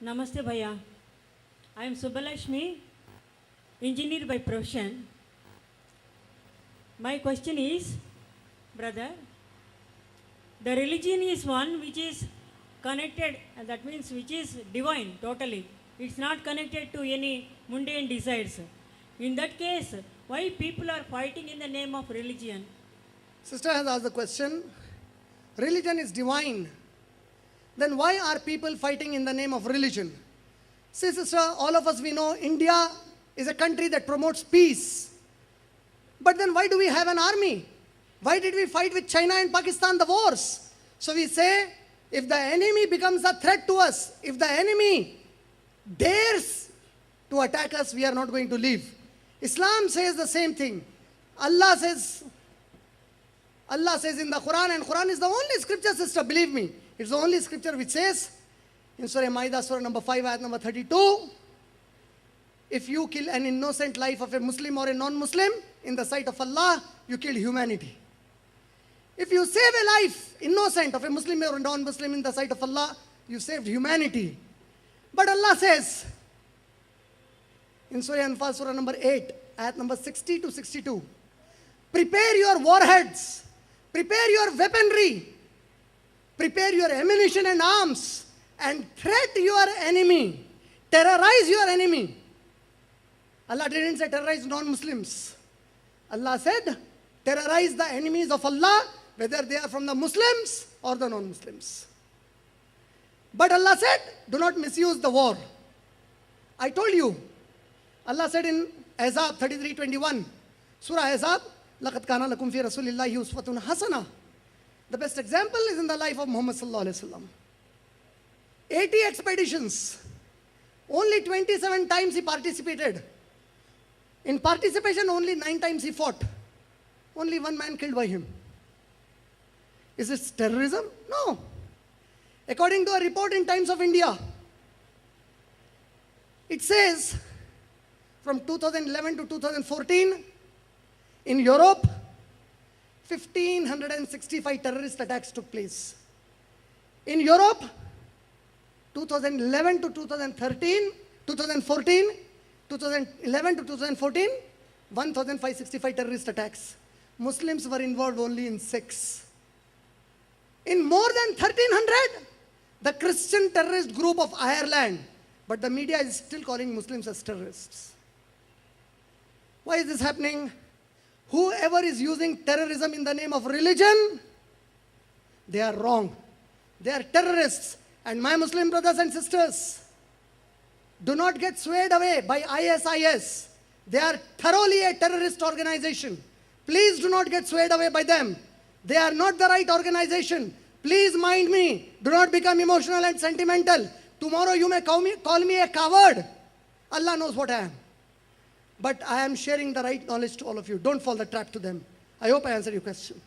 Namaste Bhaiya. I am Subbalashmi, engineer by profession. My question is, brother, the religion is one which is connected, that means which is divine totally. It's not connected to any mundane desires. In that case, why people are fighting in the name of religion? Sister has asked the question, religion is divine. Then why are people fighting in the name of religion? See, sister, all of us we know India is a country that promotes peace. But then why do we have an army? Why did we fight with China and Pakistan the wars? So we say, if the enemy becomes a threat to us, if the enemy dares to attack us, we are not going to leave. Islam says the same thing. Allah says in the Quran, and Quran is the only scripture, sister, believe me. It's the only scripture which says, in Surah Ma'idah, Surah number 5, ayat number 32, if you kill an innocent life of a Muslim or a non-Muslim, in the sight of Allah, you killed humanity. If you save a life, innocent, of a Muslim or a non-Muslim in the sight of Allah, you saved humanity. But Allah says, in Surah Anfal, Surah number 8, ayat number 60 to 62, prepare your warheads, prepare your weaponry, prepare your ammunition and arms, and threat your enemy, terrorize your enemy. Allah didn't say terrorize non-Muslims. Allah said, terrorize the enemies of Allah, whether they are from the Muslims or the non-Muslims. But Allah said, do not misuse the war. I told you, Allah said in Ahzab 33:21, Surah Ahzab, لَقَدْ كَانَ لَكُمْ فِي رَسُولِ اللَّهِ أُسْوَةٌ حَسَنَةٌ. The best example is in the life of Muhammad sallallahu alaihi wasallam. 80 expeditions, only 27 times he participated. In participation, only 9 times he fought. Only one man killed by him. Is it terrorism? No. According to a report in Times of India, it says from 2011 to 2014, in Europe, 1,565 terrorist attacks took place. In Europe, 2011 to 2013, 2014, 2011 to 2014, 1,565 terrorist attacks. Muslims were involved only in 6. In more than 1,300, the Christian terrorist group of Ireland, but the media is still calling Muslims as terrorists. Why is this happening? Whoever is using terrorism in the name of religion, they are wrong. They are terrorists. And my Muslim brothers and sisters, do not get swayed away by ISIS. They are thoroughly a terrorist organization. Please do not get swayed away by them. They are not the right organization. Please mind me. Do not become emotional and sentimental. Tomorrow you may call me a coward. Allah knows what I am. But I am sharing the right knowledge to all of you. Don't fall the trap to them. I hope I answered your question.